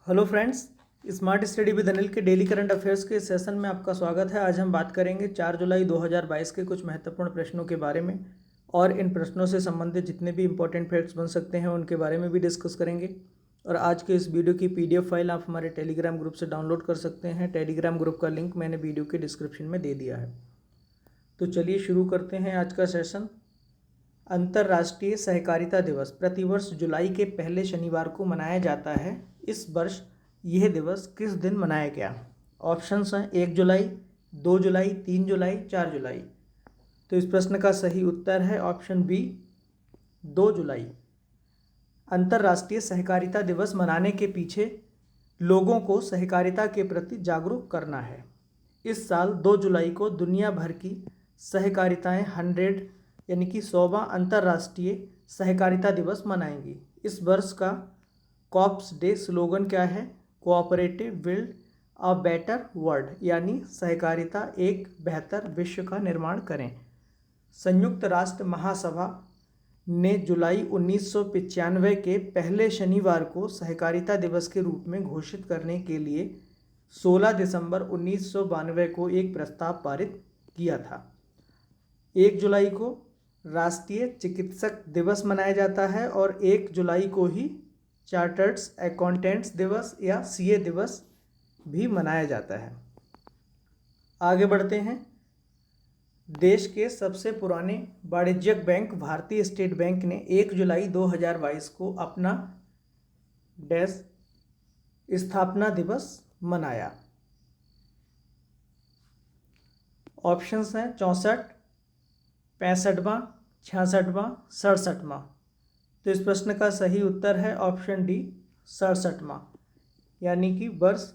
Hello friends, smart study with Anil के daily current affairs के session में आपका स्वागत है। आज हम बात करेंगे 4 जुलाई 2022 के कुछ महत्वपूर्ण प्रश्नों के बारे में और इन प्रश्नों से संबंधित जितने भी इंपॉर्टेंट फैक्ट्स बन सकते हैं उनके बारे में भी डिस्कस करेंगे। और आज के इस वीडियो की PDF फाइल आप हमारे टेलीग्राम ग्रुप से डाउनलोड कर सकते हैं। टेलीग्राम ग्रुप का लिंक मैंने वीडियो के डिस्क्रिप्शन में दे दिया है। तो चलिए शुरू करते हैं आज का सेशन। अंतर्राष्ट्रीय सहकारिता दिवस प्रतिवर्ष जुलाई के पहले शनिवार को मनाया जाता है। इस वर्ष यह दिवस किस दिन मनाया गया? ऑप्शंस हैं 1 जुलाई, 2 जुलाई, 3 जुलाई, 4 जुलाई। तो इस प्रश्न का सही उत्तर है ऑप्शन बी, 2 जुलाई। अंतर्राष्ट्रीय सहकारिता दिवस मनाने के पीछे लोगों को सहकारिता के प्रति जागरूक करना है। इस साल 2 जुलाई को दुनिया भर की सहकारिताएं 100 यानी कि 100वां अंतर्राष्ट्रीय सहकारिता दिवस मनाएंगी। इस वर्ष का कॉप्स डे स्लोगन क्या है? Cooperative build a better world, यानी सहकारिता एक बेहतर विश्व का निर्माण करें। संयुक्त राष्ट्र महासभा ने जुलाई 1995 के पहले शनिवार को सहकारिता दिवस के रूप में घोषित करने के लिए 16 दिसंबर 1992 को एक प्रस्ताव पारित किया था। 1 जुलाई को राष्ट्रीय चिकित्सक दिवस मनाया जाता है और 1 जुलाई को ही चार्टर्ड्स अकाउंटेंट्स दिवस या CA दिवस भी मनाया जाता है। आगे बढ़ते हैं। देश के सबसे पुराने वाणिज्यिक बैंक भारतीय स्टेट बैंक ने 1 जुलाई 2022 को अपना डैश स्थापना दिवस मनाया। ऑप्शंस हैं 64, 65वां, 66वां, 67वां। तो इस प्रश्न का सही उत्तर है ऑप्शन डी, 67वां, यानी कि वर्ष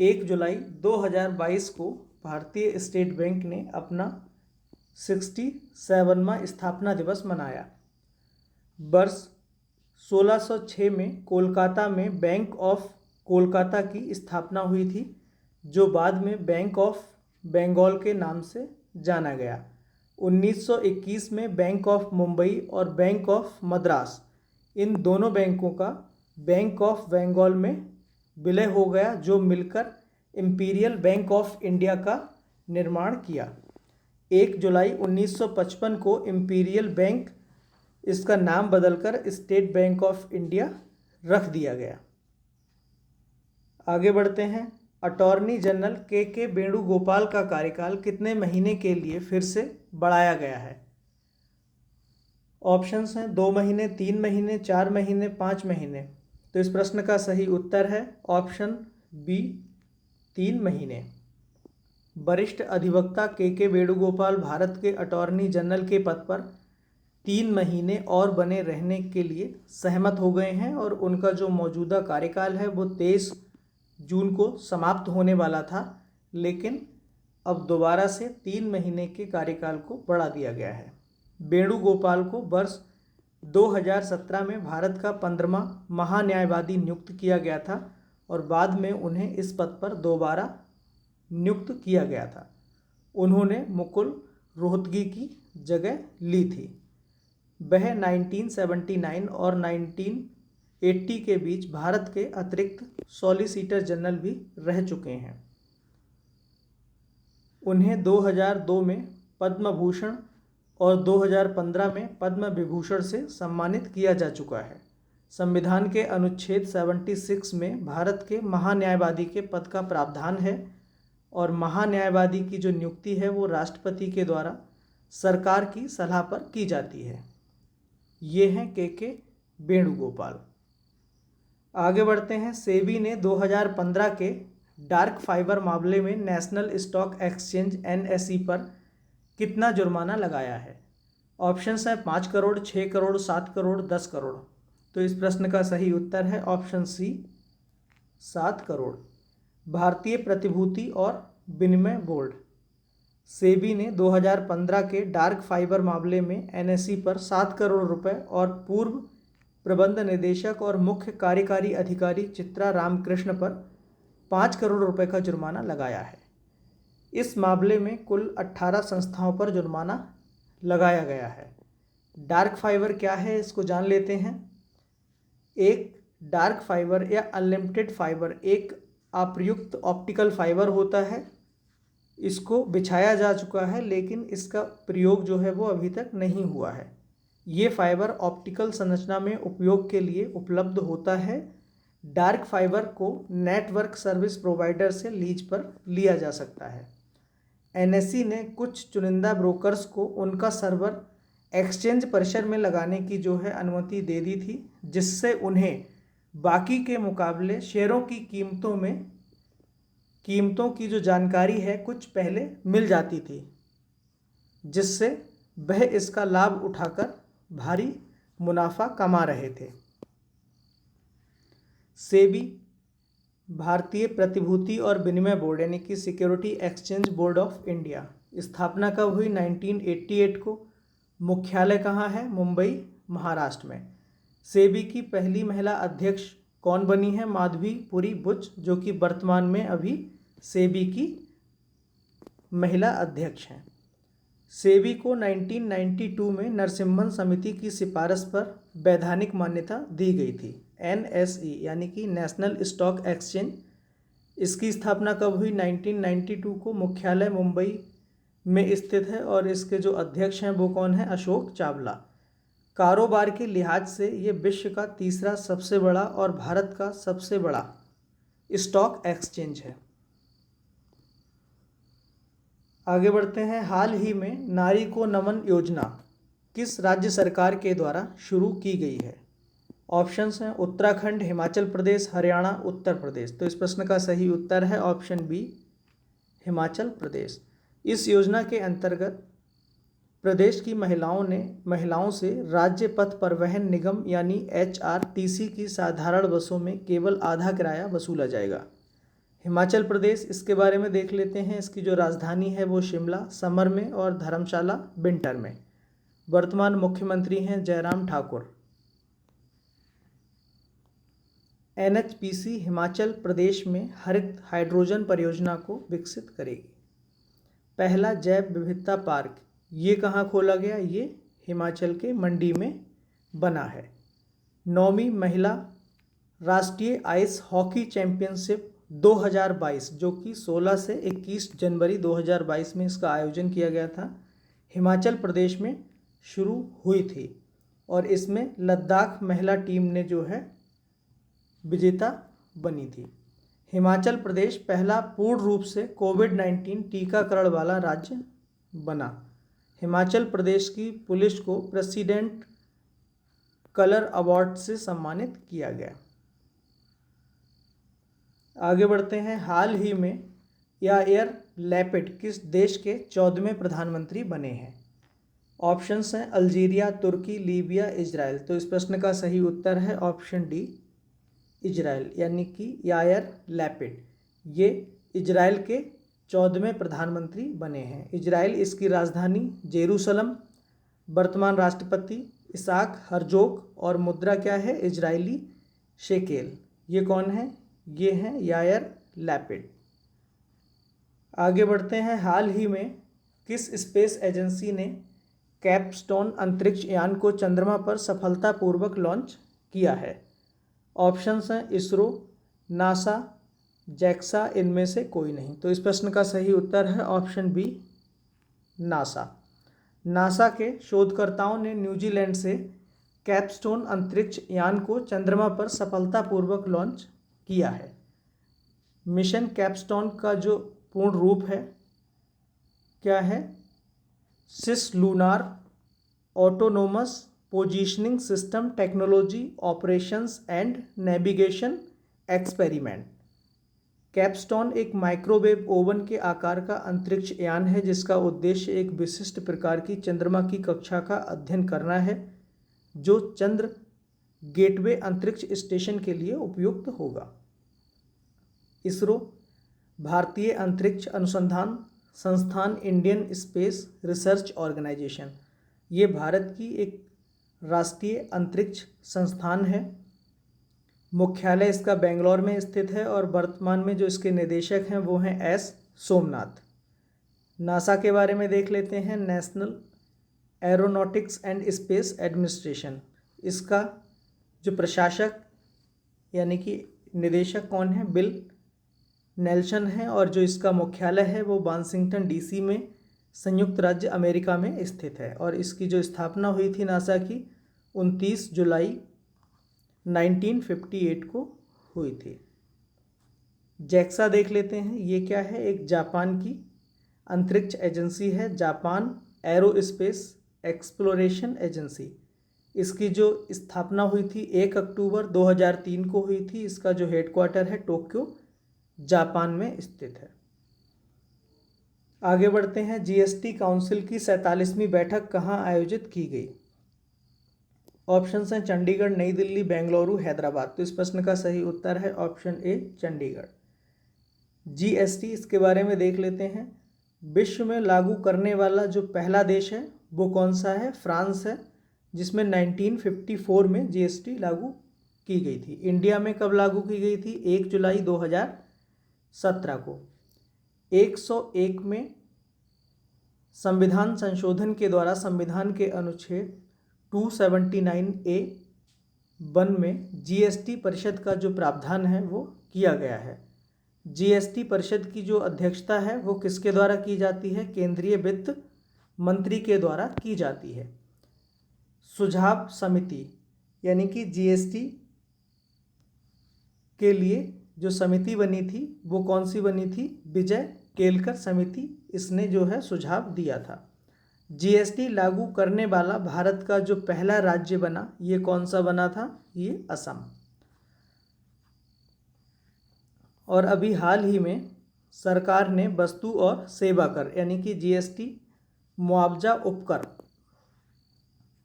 1 जुलाई 2022 को भारतीय स्टेट बैंक ने अपना 67वां स्थापना दिवस मनाया। वर्ष 1606 में कोलकाता में बैंक ऑफ कोलकाता की स्थापना हुई थी, जो बाद में बैंक ऑफ बंगाल के नाम से जाना गया। 1921 में बैंक ऑफ मुंबई और बैंक ऑफ मद्रास, इन दोनों बैंकों का बैंक ऑफ बंगाल में विलय हो गया, जो मिलकर इंपीरियल बैंक ऑफ इंडिया का निर्माण किया। 1 जुलाई 1955 को इंपीरियल बैंक इसका नाम बदलकर स्टेट बैंक ऑफ इंडिया रख दिया गया। आगे बढ़ते हैं। अटॉर्नी जनरल के वेणुगोपाल का कार्यकाल कितने महीने के लिए फिर से बढ़ाया गया है? ऑप्शंस हैं 2 महीने, 3 महीने, 4 महीने, 5 महीने। तो इस प्रश्न का सही उत्तर है ऑप्शन बी, 3 महीने। वरिष्ठ अधिवक्ता के वेणुगोपाल भारत के अटॉर्नी जनरल के पद पर 3 महीने और बने रहने के लिए सहमत हो गए हैं और उनका जो मौजूदा कार्यकाल है वो 23 जून को समाप्त होने वाला था, लेकिन अब दोबारा से 3 महीने के कार्यकाल को बढ़ा दिया गया है। वेणुगोपाल को वर्ष 2017 में भारत का 15वां महान्यायवादी नियुक्त किया गया था और बाद में उन्हें इस पद पर दोबारा नियुक्त किया गया था। उन्होंने मुकुल रोहतगी की जगह ली थी। वह 1979 और 1980 के बीच भारत के अतिरिक्त सॉलिसिटर जनरल भी रह चुके हैं। उन्हें 2002 में पद्म भूषण और 2015 में पद्म विभूषण से सम्मानित किया जा चुका है। संविधान के अनुच्छेद 76 में भारत के महान्यायवादी के पद का प्रावधान है और महान्यायवादी की जो नियुक्ति है वो राष्ट्रपति के द्वारा सरकार की सलाह पर की जाती है। ये हैं के वेणुगोपाल। आगे बढ़ते हैं। सेबी ने 2015 के डार्क फाइबर मामले में नेशनल स्टॉक एक्सचेंज NSE पर कितना जुर्माना लगाया है? ऑप्शंस हैं 5 करोड़, 6 करोड़, 7 करोड़, 10 करोड़। तो इस प्रश्न का सही उत्तर है ऑप्शन सी, 7 करोड़। भारतीय प्रतिभूति और विनिमय बोर्ड सेबी ने 2015 के डार्क फाइबर मामले में NSE पर 7 करोड़ रुपए और पूर्व प्रबंध निदेशक और मुख्य कार्यकारी अधिकारी चित्रा रामकृष्ण पर 5 करोड़ रुपए का जुर्माना लगाया है। इस मामले में कुल 18 संस्थाओं पर जुर्माना लगाया गया है। डार्क फाइबर क्या है, इसको जान लेते हैं। एक डार्क फाइबर या अनलिमिटेड फाइबर एक अप्रयुक्त ऑप्टिकल फाइबर होता है। इसको बिछाया जा चुका है लेकिन इसका प्रयोग जो है वो अभी तक नहीं हुआ है। ये फाइबर ऑप्टिकल संरचना में उपयोग के लिए उपलब्ध होता है। डार्क फाइबर को नेटवर्क सर्विस प्रोवाइडर से लीज पर लिया जा सकता है। एनएसई ने कुछ चुनिंदा ब्रोकर्स को उनका सर्वर एक्सचेंज परिसर में लगाने की जो है अनुमति दे दी थी, जिससे उन्हें बाकी के मुकाबले शेयरों की कीमतों की जो जानकारी है कुछ पहले मिल जाती थी, जिससे वह इसका लाभ उठाकर भारी मुनाफा कमा रहे थे। सेबी भारतीय प्रतिभूति और विनिमय बोर्ड यानी कि security exchange board of India, स्थापना कब हुई? 1988 को। मुख्यालय कहाँ है? मुंबई, महाराष्ट्र में। सेबी की पहली महिला अध्यक्ष कौन बनी है? माधवीपुरी बुच, जो कि वर्तमान में अभी सेबी की महिला अध्यक्ष हैं। सेबी को 1992 में नरसिम्हन समिति की सिफारिश पर वैधानिक मान्यता दी गई थी। एनएसई यानी कि नेशनल स्टॉक एक्सचेंज, इसकी स्थापना कब हुई? 1992 को। मुख्यालय मुंबई में स्थित है और इसके जो अध्यक्ष हैं वो कौन है? अशोक चावला। कारोबार के लिहाज से ये विश्व का तीसरा सबसे बड़ा और भारत का सबसे बड़ा स्टॉक एक्सचेंज है। आगे बढ़ते हैं। हाल ही में नारी को नमन योजना किस राज्य सरकार के द्वारा शुरू की गई है? ऑप्शंस हैं उत्तराखंड, हिमाचल प्रदेश, हरियाणा, उत्तर प्रदेश। तो इस प्रश्न का सही उत्तर है ऑप्शन बी, हिमाचल प्रदेश। इस योजना के अंतर्गत प्रदेश की महिलाओं से राज्य पथ परिवहन निगम यानी HRTC की साधारण बसों में केवल आधा किराया वसूला जाएगा। हिमाचल प्रदेश, इसके बारे में देख लेते हैं। इसकी जो राजधानी है वो शिमला समर में और धर्मशाला विंटर में। वर्तमान मुख्यमंत्री हैं जयराम ठाकुर। NHPC हिमाचल प्रदेश में हरित हाइड्रोजन परियोजना को विकसित करेगी। पहला जैव विविधता पार्क ये कहाँ खोला गया? ये हिमाचल के मंडी में बना है। 9वीं महिला राष्ट्रीय आइस हॉकी चैंपियनशिप 2022 जो कि 16 से 21 जनवरी 2022 में इसका आयोजन किया गया था, हिमाचल प्रदेश में शुरू हुई थी और इसमें लद्दाख महिला टीम ने जो है विजेता बनी थी। हिमाचल प्रदेश पहला पूर्ण रूप से कोविड-19 टीकाकरण वाला राज्य बना। हिमाचल प्रदेश की पुलिस को प्रेसिडेंट कलर अवार्ड से सम्मानित किया गया। आगे बढ़ते हैं। हाल ही में यायर लैपिड किस देश के 14वें प्रधानमंत्री बने हैं? ऑप्शंस हैं अल्जीरिया, तुर्की, लीबिया, इजराइल। तो इस प्रश्न का सही उत्तर है ऑप्शन डी, इजराइल, यानी कि यायर लैपिड ये इजराइल के 14वें प्रधानमंत्री बने हैं। इजराइल, इसकी राजधानी जेरूसलम। वर्तमान राष्ट्रपति इसाक हर्जोग और मुद्रा क्या है? Israeli shekel. ये कौन है? ये हैं यायर लैपिड। आगे बढ़ते हैं। हाल ही में किस स्पेस एजेंसी ने कैपस्टोन अंतरिक्ष यान को चंद्रमा पर सफलतापूर्वक लॉन्च किया है? ऑप्शंस हैं इसरो, नासा, जैक्सा, इनमें से कोई नहीं। तो इस प्रश्न का सही उत्तर है ऑप्शन बी, नासा। नासा के शोधकर्ताओं ने न्यूजीलैंड से कैपस्टोन अंतरिक्ष यान को चंद्रमा पर सफलतापूर्वक लॉन्च किया है। मिशन कैपस्टोन का जो पूर्ण रूप है क्या है? Cislunar autonomous positioning system technology operations and navigation experiment. Capstone एक माइक्रोवेव ओवन के आकार का अंतरिक्ष यान है जिसका उद्देश्य एक विशिष्ट प्रकार की चंद्रमा की कक्षा का अध्ययन करना है जो चंद्र गेटवे अंतरिक्ष स्टेशन के लिए उपयुक्त होगा। इसरो भारतीय अंतरिक्ष अनुसंधान संस्थान, इंडियन स्पेस रिसर्च ऑर्गेनाइजेशन, ये भारत की एक राष्ट्रीय अंतरिक्ष संस्थान है। मुख्यालय इसका बेंगलोर में स्थित है और वर्तमान में जो इसके निदेशक हैं वो हैं एस सोमनाथ। नासा के बारे में देख लेते हैं। National aeronautics and space administration, इसका जो प्रशासक यानी कि निदेशक कौन है, बिल नेल्सन है, और जो इसका मुख्यालय है वो वाशिंगटन डीसी में संयुक्त राज्य अमेरिका में स्थित है। और इसकी जो स्थापना हुई थी नासा की 29 जुलाई 1958 को हुई थी। जैक्सा देख लेते हैं, ये क्या है, एक जापान की अंतरिक्ष एजेंसी है, जापान एरोस्पेस एक्सप्लोरेशन एजेंसी। इसकी जो स्थापना हुई थी 1 अक्टूबर 2003 को हुई थी। इसका जो हेडक्वार्टर है टोक्यो जापान में स्थित है। आगे बढ़ते हैं, जीएसटी काउंसिल की 47वीं बैठक कहाँ आयोजित की गई? ऑप्शंस हैं चंडीगढ़, नई दिल्ली, बेंगलुरु, हैदराबाद। तो इस प्रश्न का सही उत्तर है ऑप्शन ए चंडीगढ़। जीएसटी, इसके बारे में देख लेते हैं। विश्व में लागू करने वाला जो पहला देश है वो कौन सा है? फ्रांस है, जिसमें 1954 में जीएसटी लागू की गई थी। इंडिया में कब लागू की गई थी? 1 जुलाई 2017 को। 101 में संविधान संशोधन के द्वारा संविधान के अनुच्छेद 279A(1) में जीएसटी परिषद का जो प्रावधान है वो किया गया है। जीएसटी परिषद की जो अध्यक्षता है वो किसके द्वारा की जाती है? केंद्रीय वित्त मंत्री के द्वारा की जाती है। सुझाव समिति, यानी कि जीएसटी के लिए जो समिति बनी थी वो कौन सी बनी थी? विजय केलकर समिति, इसने जो है सुझाव दिया था। जीएसटी लागू करने वाला भारत का जो पहला राज्य बना, ये कौन सा बना था? ये असम। और अभी हाल ही में सरकार ने वस्तु और सेवा कर यानी कि जीएसटी मुआवजा उपकर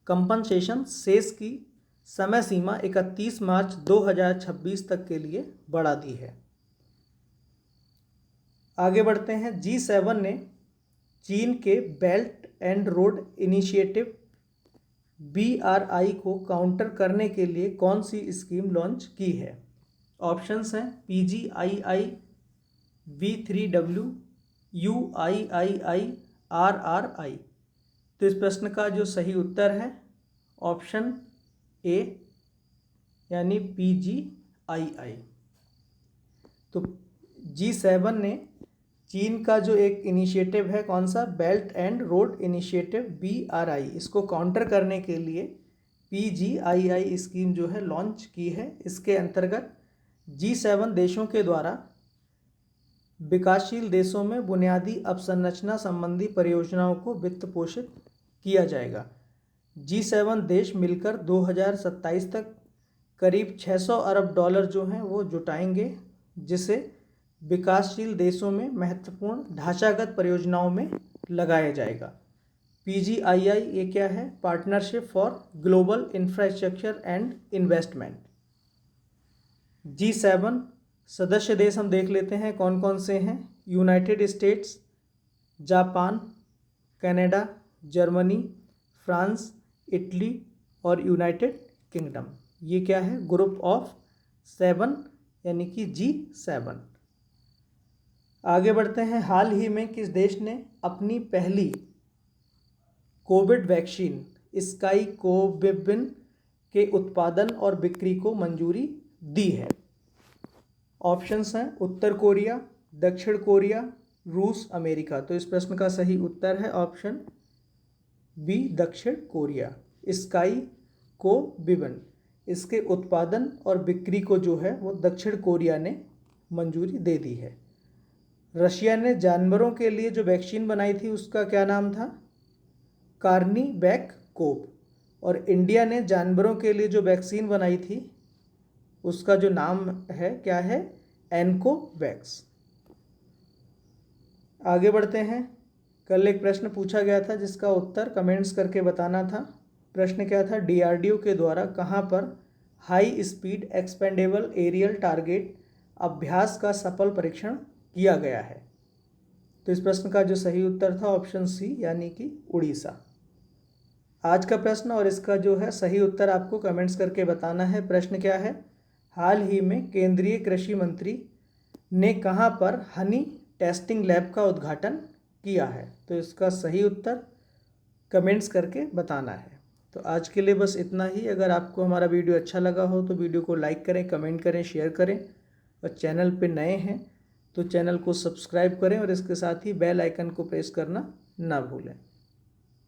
कंपनसेशन सेस की समय सीमा 31 मार्च 2026 तक के लिए बढ़ा दी है। आगे बढ़ते हैं, G7 ने चीन के belt and road initiative BRI को काउंटर करने के लिए कौन सी स्कीम लॉन्च की है? ऑप्शंस हैं PGII, V3W, UIII, RRI। तो इस प्रश्न का जो सही उत्तर है ऑप्शन ए यानी PGII। तो G7 ने चीन का जो एक इनिशिएटिव है, कौन सा? Belt and road initiative BRI, इसको काउंटर करने के लिए PGII स्कीम जो है लॉन्च की है। इसके अंतर्गत G7 देशों के द्वारा विकासशील देशों में बुनियादी अवसंरचना संबंधी परियोजनाओं को वित्त पोषित किया जाएगा। G7 देश मिलकर 2027 तक करीब 600 अरब डॉलर जो हैं वो जुटाएंगे, जिसे विकासशील देशों में महत्वपूर्ण ढांचागत परियोजनाओं में लगाया जाएगा। PGII ये क्या है? Partnership for global infrastructure and investment. G7 सदस्य देश हम देख लेते हैं कौन कौन से हैं। United states, Japan, Canada, Germany, France, Italy और यूनाइटेड किंगडम। ये क्या है? ग्रुप ऑफ 7 यानी कि G7। आगे बढ़ते हैं, हाल ही में किस देश ने अपनी पहली कोविड वैक्सीन स्काई कोविन के उत्पादन और बिक्री को मंजूरी दी है? ऑप्शंस हैं उत्तर कोरिया, दक्षिण कोरिया, रूस, अमेरिका। तो इस प्रश्न का सही उत्तर है ऑप्शन बी दक्षिण कोरिया। स्काई कोविन, इसके उत्पादन और बिक्री को जो है वो दक्षिण कोरिया ने मंजूरी दे दी है। रशिया ने जानवरों के लिए जो वैक्सीन बनाई थी उसका क्या नाम था? कार्निवैक-कोव। और इंडिया ने जानवरों के लिए जो वैक्सीन बनाई थी उसका जो नाम है क्या है? एनकोवैक्स। आगे बढ़ते हैं, कल एक प्रश्न पूछा गया था जिसका उत्तर कमेंट्स करके बताना था। प्रश्न क्या था? DRDO के द्वारा कहाँ पर high speed expendable aerial target अभ्यास का सफल परीक्षण किया गया है? तो इस प्रश्न का जो सही उत्तर था ऑप्शन सी यानी कि उड़ीसा। आज का प्रश्न और इसका जो है सही उत्तर आपको कमेंट्स करके बताना है। प्रश्न क्या है? हाल ही में केंद्रीय कृषि मंत्री ने कहाँ पर हनी टेस्टिंग लैब का उद्घाटन किया है? तो इसका सही उत्तर कमेंट्स करके बताना है। तो आज के लिए बस इतना ही। अगर आपको हमारा वीडियो अच्छा लगा हो तो वीडियो को लाइक करें, कमेंट करें, शेयर करें, और चैनल पे नए हैं तो चैनल को सब्सक्राइब करें और इसके साथ ही बेल आइकन को प्रेस करना ना भूलें।